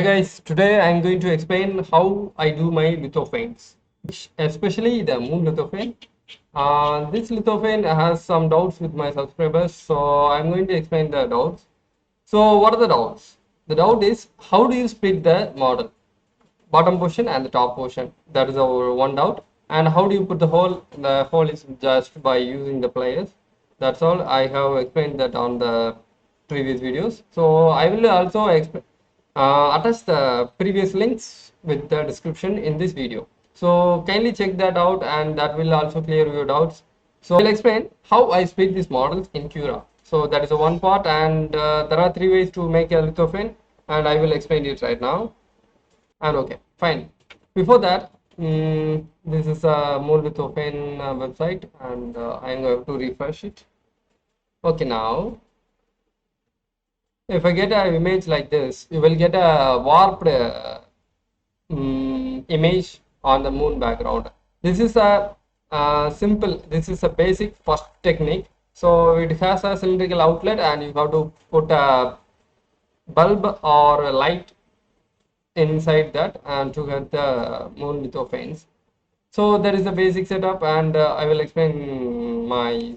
Hi guys, today I'm going to explain how I do my lithophane, especially the moon lithophane. This lithophane has some doubts with my subscribers, so I'm going to explain the doubts. So what are the doubts? The doubt is how do you split the model, bottom portion and the top portion? That is our one doubt. And how do you put the hole? The hole is just by using the pliers. That's all. I have explained that on the previous videos. So I will also attach the previous links with the description in this video. So kindly check that out and that will also clear your doubts. So I'll explain how I split these models in Cura. So that is the one part, and there are three ways to make a lithophane, and I will explain it right now. And okay, fine. Before that, this is a Molvithofen website, and I'm going to refresh it. Okay, now if I get an image like this, you will get a warped image on the moon background. This is a simple. This is a basic first technique. So it has a cylindrical outlet, and you have to put a bulb or a light inside that and to get the moon lithophanes. So that is the basic setup, and I will explain my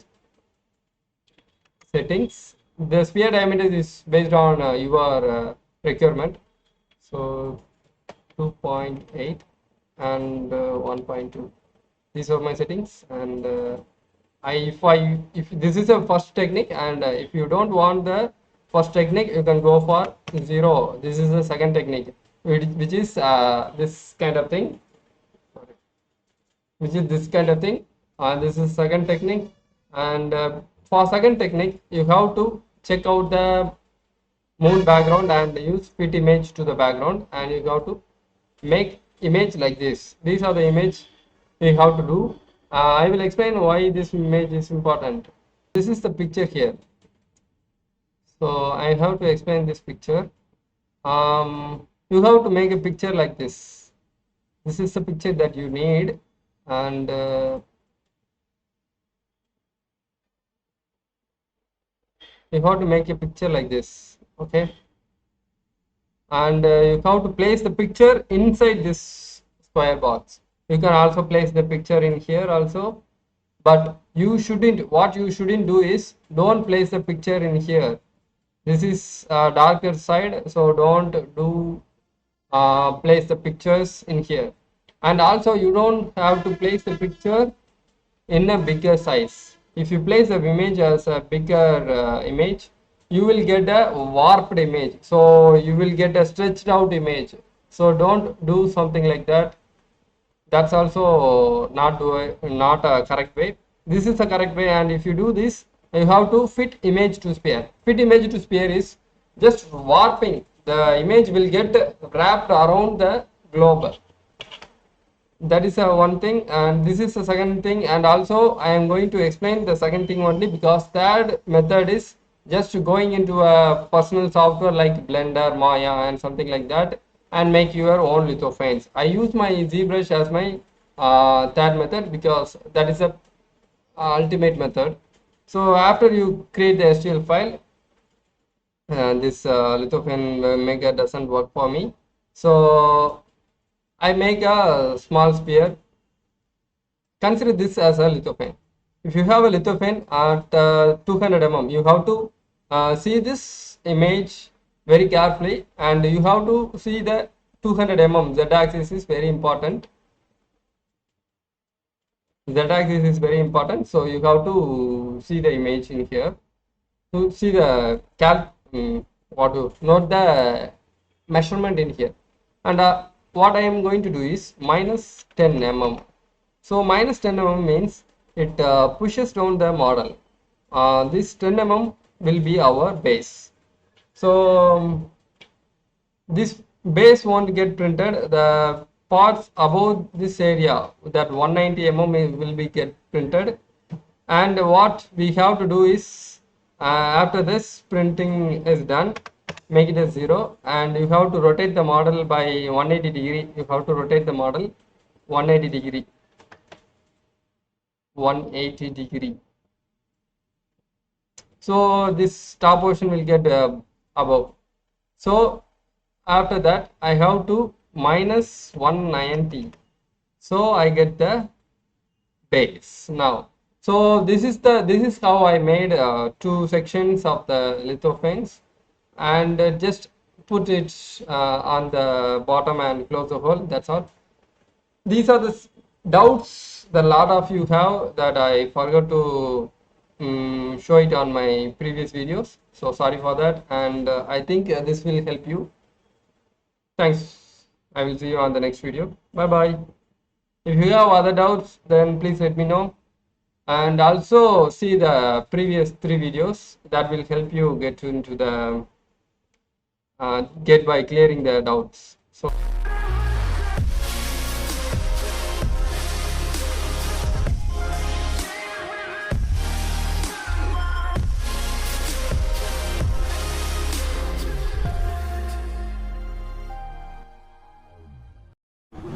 settings. The sphere diameter is based on your requirement. So 2.8 and 1.2. These are my settings, and if this is a first technique, and if you don't want the first technique, you can go for 0. This is the second technique, which is this kind of thing, this is second technique, and for second technique you have to check out the moon background and use fit image to the background, and you have to make image like this. These are the image we have to do. I will explain why this image is important. This is the picture here, so I have to explain this picture. You have to make a picture like this. This is the picture that you need, and you have to make a picture like this. Okay, and you have to place the picture inside this square box. You can also place the picture in here also, but what you shouldn't do is don't place the picture in here. This is darker side, so don't do place the pictures in here. And also you don't have to place the picture in a bigger size. If you place the image as a bigger image, you will get a warped image, so you will get a stretched out image. So don't do something like that. That's also not a correct way. This is the correct way, and if you do this, you have to fit image to sphere. Fit image to sphere is just warping. The image will get wrapped around the globe. That is one thing, and this is the second thing. And also I am going to explain the second thing only, because third method is just going into a personal software like Blender, Maya and something like that, and make your own lithophanes. I use my ZBrush as my third method, because that is a ultimate method. So after you create the STL file, this lithophane maker doesn't work for me, so I make a small sphere. Consider this as a lithophane. If you have a lithophane at 200 mm, you have to see this image very carefully, and you have to see the 200 mm z axis is very important. Z axis is very important, so you have to see the image in here to see the what to note the measurement in here. And what I am going to do is minus 10 mm. So minus 10 mm means it pushes down the model. This 10 mm will be our base. So this base won't get printed. The parts above this area, that 190 mm, will be get printed. And what we have to do is, after this printing is done, make it as 0, and you have to rotate the model by 180 degree. You have to rotate the model 180 degree. 180 degree. So this top portion will get above. So After that I have to minus 190, so I get the base now. So this is how I made two sections of the lithophane, and just put it on the bottom and close the hole. That's all. These are the doubts that a lot of you have that I forgot to show it on my previous videos. So sorry for that, and I think this will help you. Thanks. I will see you on the next video. Bye bye. If you have other doubts, then please let me know. And also see the previous three videos that will help you get into the get by clearing the doubts. So